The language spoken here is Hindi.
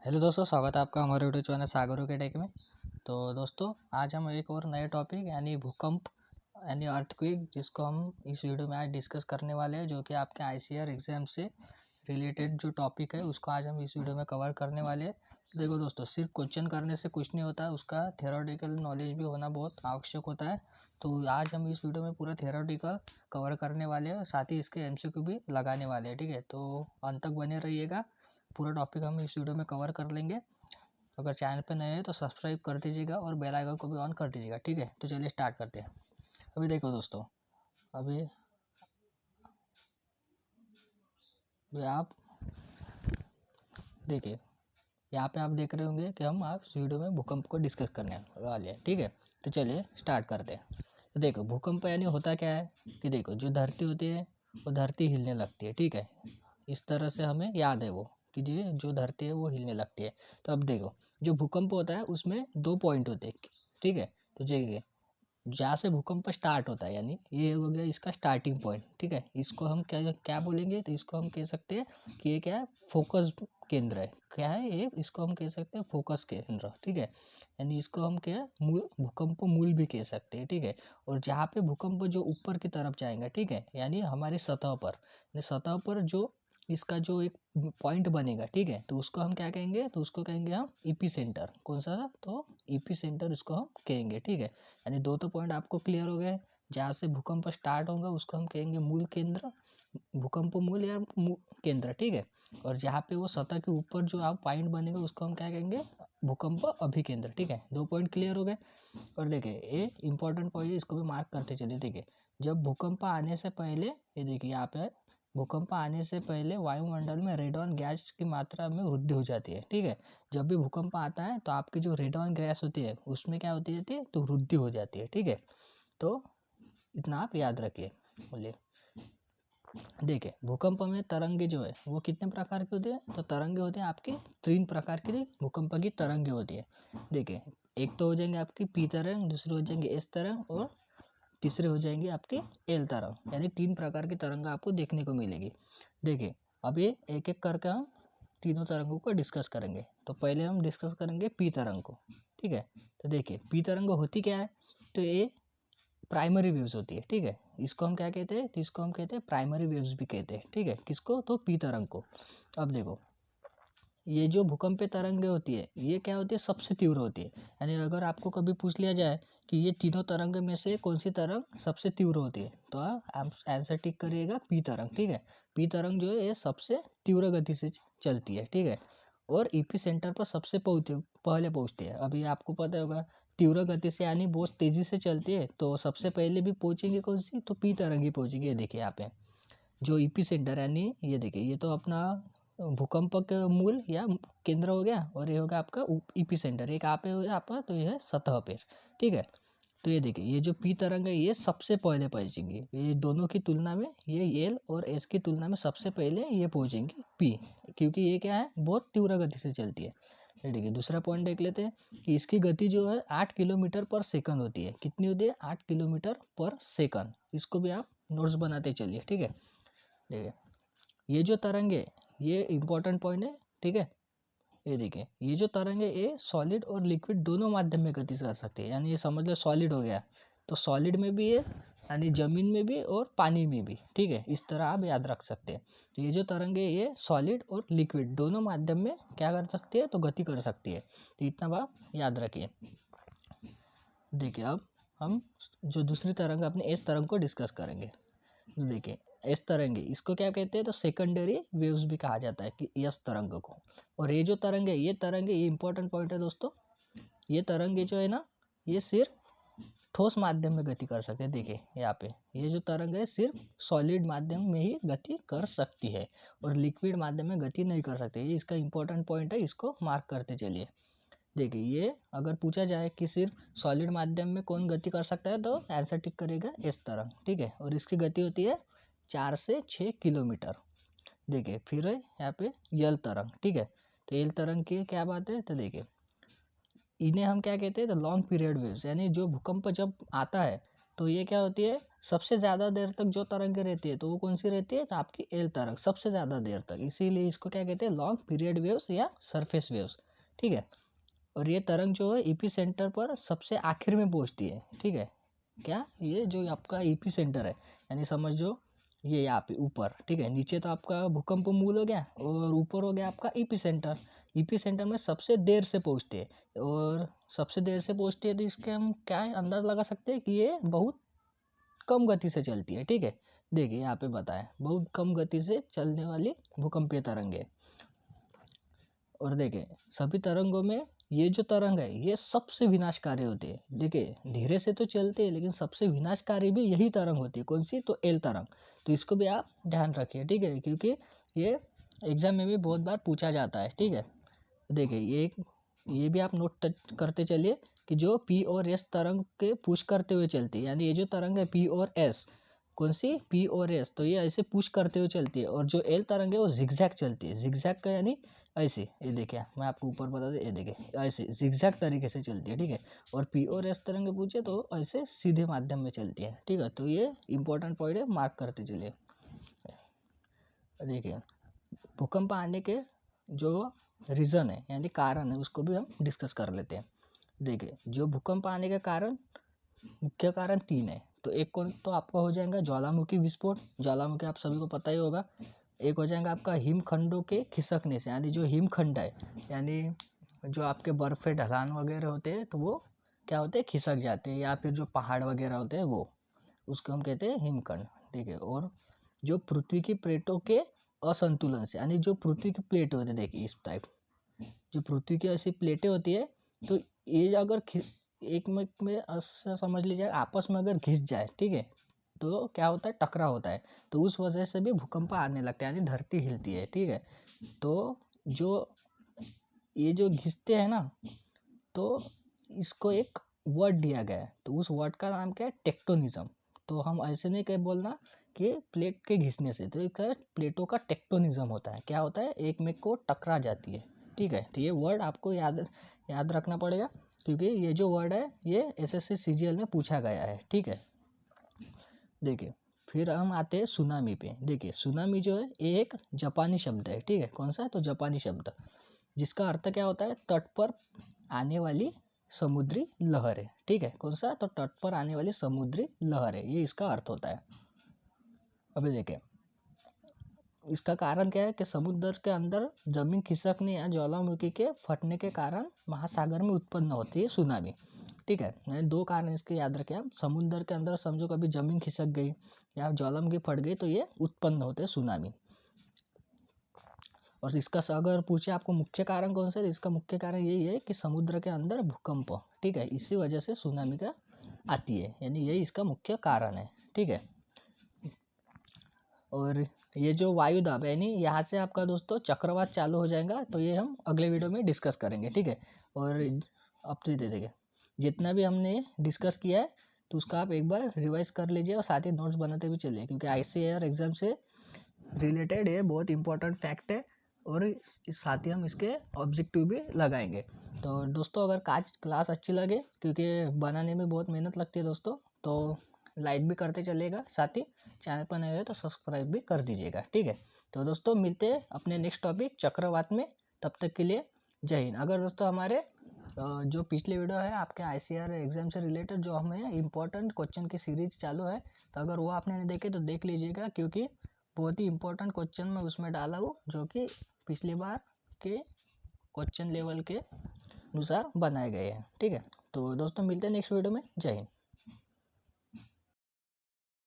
हेलो दोस्तों, स्वागत है आपका हमारे यूट्यूब चैनल सागरों के टेक में। तो दोस्तों, आज हम एक और नए टॉपिक यानी भूकंप यानी अर्थक्वेक जिसको हम इस वीडियो में आज डिस्कस करने वाले हैं, जो कि आपके आईसीआर एग्जाम से रिलेटेड जो टॉपिक है उसको आज हम इस वीडियो में कवर करने वाले हैं। देखो दोस्तों, सिर्फ क्वेश्चन करने से कुछ नहीं होता है, उसका थियोरेटिकल नॉलेज भी होना बहुत आवश्यक होता है। तो आज हम इस वीडियो में पूरा थियोरेटिकल कवर करने वाले हैं, साथ ही इसके एमसीक्यू भी लगाने वाले हैं। ठीक है, तो अंत तक बने रहिएगा, पूरा टॉपिक हम इस वीडियो में कवर कर लेंगे। अगर चैनल पे नए हैं तो सब्सक्राइब कर दीजिएगा और बेल आइकन को भी ऑन कर दीजिएगा। ठीक है, तो चलिए स्टार्ट करते हैं। अभी देखो दोस्तों, अभी अभी आप देखिए, यहाँ पे आप देख रहे होंगे कि हम आप इस वीडियो में भूकंप को डिस्कस करने वाले हैं। ठीक है, तो चलिए स्टार्ट करते हैं। तो देखो, भूकंप यानी होता क्या है कि देखो, जो धरती होती है वो धरती हिलने लगती है। ठीक है, इस तरह से हमें याद है वो कि जो धरती है वो हिलने लगती है। तो अब देखो, जो भूकंप होता है उसमें दो पॉइंट होते हैं। ठीक है, तो देखिए, जहाँ से भूकंप स्टार्ट होता है यानी ये हो गया इसका स्टार्टिंग पॉइंट। ठीक है, इसको हम क्या क्या बोलेंगे, तो इसको हम कह सकते हैं कि ये क्या है, फोकस केंद्र है। क्या है ये, इसको हम कह सकते हैं फोकस केंद्र। ठीक है, यानी इसको हम क्या है, मूल भूकंप मूल भी कह सकते हैं। ठीक है, और जहाँ पे भूकंप जो ऊपर की तरफ जाएगा, ठीक है, यानी हमारी सतह पर, यानी सतह पर जो इसका जो एक पॉइंट बनेगा, ठीक है, तो उसको हम क्या कहेंगे, तो उसको कहेंगे हम ईपी सेंटर। कौन सा था, तो ईपी सेंटर इसको हम कहेंगे। ठीक है, यानी दो तो पॉइंट आपको क्लियर हो गए। जहाँ से भूकंप स्टार्ट होगा उसको हम कहेंगे मूल केंद्र, भूकंप मूल या केंद्र। ठीक है, और जहाँ पे वो सतह के ऊपर जो आप पॉइंट बनेगा उसको हम क्या कहेंगे, भूकंप अभिकेंद्र। ठीक है, दो पॉइंट क्लियर हो गए। और देखिए, ये इंपॉर्टेंट पॉइंट है, इसको भी मार्क करते चलिए। देखिए, जब भूकंप आने से पहले, ये देखिए यहाँ पे, भूकंप आने से पहले वायुमंडल में रेडॉन गैस की मात्रा में वृद्धि हो जाती है। ठीक है, जब भी भूकंप आता है तो आपकी जो रेडॉन गैस होती है उसमें क्या होती है, तो वृद्धि हो जाती है। ठीक है, तो इतना आप याद रखिए। बोलिए, देखिए, भूकंप में तरंगे जो है वो कितने प्रकार की होती है, तो तरंगे होते हैं आपकी तीन प्रकार की भूकंप की तरंगे होती है। देखिए, एक तो हो जाएंगे आपकी पी तरंग, दूसरे हो जाएंगे एस तरंग, और तीसरे हो जाएंगे आपके एल तरंग। यानी तीन प्रकार की तरंग आपको देखने को मिलेगी। देखिए, अब ये एक एक करके हम तीनों तरंगों को डिस्कस करेंगे। तो पहले हम डिस्कस करेंगे पी तरंग को। ठीक है, तो देखिए, पी तरंग होती क्या है, तो ये प्राइमरी वेव्स होती है। ठीक है, इसको हम क्या कहते हैं, तो इसको हम कहते हैं प्राइमरी वेव्स भी कहते हैं। ठीक है, किसको, तो पी तरंग को। अब देखो, ये जो भूकंपीय तरंगे होती है ये क्या होती है, सबसे तीव्र होती है। यानी अगर आपको कभी पूछ लिया जाए कि ये तीनों तरंग में से कौन सी तरंग सबसे तीव्र होती है, तो आप आंसर टिक करिएगा पी तरंग। ठीक है, पी तरंग जो है ये सबसे तीव्र गति से चलती है। ठीक है, और ईपी सेंटर पर सबसे पहले पहुंचती है। अभी आपको पता होगा, तीव्र गति से यानी बहुत तेजी से चलती है, तो सबसे पहले भी पहुंचेगी कौन सी, तो पी तरंग ही पहुंचेगी। ये देखिए यहाँ पे जो ईपी सेंटर यानी ये देखिए, ये तो अपना भूकंप का मूल या केंद्र हो गया, और ये होगा आपका ईपी सेंटर, एक आप है आपका, तो ये है सतह पर। ठीक है, तो ये देखिए, ये जो पी तरंग है ये सबसे पहले पहुंचेंगी। ये दोनों की तुलना में, ये एल और एस की तुलना में सबसे पहले ये पहुंचेंगी पी, क्योंकि ये क्या है, बहुत तीव्र गति से चलती है। ये देखिए, दूसरा पॉइंट देख लेते हैं कि इसकी गति जो है 8 किलोमीटर पर सेकंड होती है। कितनी होती है, 8 किलोमीटर पर सेकंड। इसको भी आप नोट्स बनाते चलिए। ठीक है, देखिए, ये जो तरंग है ये इंपॉर्टेंट पॉइंट है। ठीक है, ये देखिए, ये जो तरंग है ये सॉलिड और लिक्विड दोनों माध्यम में गति कर सकती है। यानी ये समझ लो सॉलिड हो गया, तो सॉलिड में भी है, यानी जमीन में भी और पानी में भी। ठीक है, इस तरह आप याद रख सकते हैं। तो ये जो तरंग है ये सॉलिड और लिक्विड दोनों माध्यम में क्या कर सकती है, तो गति कर सकती है। तो इतना आप याद रखिए। देखिए, अब हम जो दूसरी तरंग अपने एस तरंग को डिस्कस करेंगे। तो देखिए, एस तरंग है, इसको क्या कहते हैं, तो सेकेंडरी वेव्स भी कहा जाता है कि एस तरंग को। और ये जो तरंग है ये इंपॉर्टेंट पॉइंट है दोस्तों। ये तरंगे जो है ना, ये सिर्फ ठोस माध्यम में गति कर सकते हैं। देखिए यहाँ पे, ये जो तरंग है सिर्फ सॉलिड माध्यम में ही गति कर सकती है, और लिक्विड माध्यम में गति नहीं कर सकती। ये इसका इंपॉर्टेंट पॉइंट है, इसको मार्क करते चलिए। देखिए, ये अगर पूछा जाए कि सिर्फ सॉलिड माध्यम में कौन गति कर सकता है, तो आंसर टिक करेगा इस तरह। ठीक है, और इसकी गति होती है 4 से 6 किलोमीटर। देखिए, फिर है यहाँ पे यल तरंग। ठीक है, तो यल तरंग की क्या बात है, तो देखिए, इन्हें हम क्या कहते हैं, तो लॉन्ग पीरियड वेव्स। यानी जो भूकंप जब आता है तो ये क्या होती है, सबसे ज़्यादा देर तक जो तरंगें रहती है तो वो कौन सी रहती है, तो आपकी एल तरंग सबसे ज़्यादा देर तक, इसीलिए इसको क्या कहते हैं, लॉन्ग पीरियड वेव्स या सरफेस वेव्स। ठीक है, और ये तरंग जो है ईपी सेंटर पर सबसे आखिर में पहुंचती है। ठीक है, क्या ये जो आपका ईपी सेंटर है, यानी समझो ये यहाँ पे ऊपर, ठीक है, नीचे तो आपका भूकंप मूल हो गया और ऊपर हो गया आपका ईपी सेंटर। ईपी सेंटर में सबसे देर से पहुंचती है, और सबसे देर से पहुंचती है तो इसके हम क्या अंदाज़ लगा सकते हैं कि ये बहुत कम गति से चलती है। ठीक है, देखिए यहाँ पे बताया बहुत कम गति से चलने वाली भूकंपीय तरंगे। और देखिए सभी तरंगों में ये जो तरंग है ये सबसे विनाशकारी होती है। देखिए धीरे से तो चलते हैं लेकिन सबसे विनाशकारी भी यही तरंग होती है। कौन सी, तो एल तरंग। तो इसको भी आप ध्यान रखिए, ठीक है, क्योंकि ये एग्जाम में भी बहुत बार पूछा जाता है। ठीक है, देखिए ये भी आप नोट करते चलिए कि जो पी और एस तरंग के पुश करते हुए चलती है, यानी ये जो तरंग है पी और एस, कौन सी, पी और एस, तो ये ऐसे पुश करते हुए चलती है। और जो एल तरंग है वो जिगजैग चलती है। जिगजैग का यानी ऐसे, ये देखिए मैं आपको ऊपर बता दूं, ये देखिए ऐसे जिगजैग तरीके से चलती है। ठीक है, और पी और एस तरंगे पूछे तो ऐसे सीधे माध्यम में चलती है। ठीक है, तो ये इंपॉर्टेंट पॉइंट है, मार्क करते चलिए। देखिए भूकंप आने के जो रीज़न है यानी कारण है उसको भी हम डिस्कस कर लेते हैं। देखिए जो भूकंप आने के कारण, मुख्य कारण 3 है। तो एक कौन, तो आपका हो जाएगा ज्वालामुखी विस्फोट, ज्वालामुखी आप सभी को पता ही होगा। एक हो जाएगा आपका हिमखंडों के खिसकने से, यानी जो हिमखंड है, यानी जो आपके बर्फ़ ढलान वगैरह होते हैं तो वो क्या होते हैं, खिसक जाते हैं, या फिर जो पहाड़ वगैरह होते हैं वो, उसको हम कहते हैं हिमखंड। ठीक है, और जो पृथ्वी की प्लेटों के असंतुलन से, यानी जो पृथ्वी की प्लेट होते हैं, देखिए इस टाइप जो पृथ्वी की ऐसी प्लेटें होती है, तो ये अगर एक में ऐसा समझ लीजिए आपस में अगर घिस जाए, ठीक है, तो क्या होता है, टकराव होता है, तो उस वजह से भी भूकंप आने लगता है, यानी धरती हिलती है। ठीक है, तो जो ये जो घिसते हैं ना, तो इसको एक वर्ड दिया गया है, तो उस वर्ड का नाम क्या है, टेक्टोनिज्म। तो हम ऐसे नहीं कह बोलना कि प्लेट के घिसने से, तो एक प्लेटों का टेक्टोनिज्म होता है। क्या होता है, एक में को टकरा जाती है। ठीक है, तो ये वर्ड आपको याद रखना पड़ेगा, क्योंकि ये जो वर्ड है ये एसएससी सीजीएल में पूछा गया है। ठीक है, देखिए फिर हम आते हैं सुनामी पे। देखिए सुनामी जो है ये एक जापानी शब्द है। ठीक है, कौन सा है, तो जापानी शब्द, जिसका अर्थ क्या होता है, तट पर आने वाली समुद्री लहर है। ठीक है, कौन सा, तो तट पर आने वाली समुद्री लहर है, ये इसका अर्थ होता है। अभी देखिए इसका कारण क्या है कि समुद्र के अंदर जमीन खिसकने या ज्वालामुखी के फटने के कारण महासागर में उत्पन्न होती है सुनामी। ठीक है, यानी 2 कारण इसके याद रखें आप। समुद्र के अंदर समझो कभी जमीन खिसक गई या ज्वालामुखी फट गई तो ये उत्पन्न होते हैं सुनामी। और इसका अगर पूछे आपको मुख्य कारण कौन सा है, तो इसका मुख्य कारण यही है कि समुद्र के अंदर भूकंप, ठीक है, इसी वजह से सुनामी का आती है, यानी यही इसका मुख्य कारण है। ठीक है, और ये जो वायु दाब है, यानी यहाँ से आपका दोस्तों चक्रवात चालू हो जाएगा, तो ये हम अगले वीडियो में डिस्कस करेंगे। ठीक है, और अब तो दे देंगे जितना भी हमने डिस्कस किया है तो उसका आप एक बार रिवाइज कर लीजिए और साथ ही नोट्स बनाते भी चलिए, क्योंकि आईसीएआर एग्जाम से रिलेटेड ये बहुत इंपॉर्टेंट फैक्ट है, और साथ ही हम इसके ऑब्जेक्टिव भी लगाएंगे। तो दोस्तों अगर क्लास अच्छी लगे, क्योंकि बनाने में बहुत मेहनत लगती है दोस्तों, तो लाइक भी करते चलिएगा, साथ ही चैनल पर नए हो तो सब्सक्राइब भी कर दीजिएगा। ठीक है, तो दोस्तों मिलते हैं अपने नेक्स्ट टॉपिक चक्रवात में, तब तक के लिए जय हिंद। अगर दोस्तों हमारे जो पिछले वीडियो है आपके आईसीआर एग्जाम से रिलेटेड जो हमें इंपॉर्टेंट क्वेश्चन की सीरीज चालू है, तो अगर वो आपने नहीं देखे तो देख लीजिएगा, क्योंकि बहुत ही इंपॉर्टेंट क्वेश्चन मैं उसमें डाला हूँ जो कि पिछली बार के क्वेश्चन लेवल के अनुसार बनाए गए हैं। ठीक है, तो दोस्तों मिलते हैं नेक्स्ट वीडियो में, जय हिंद।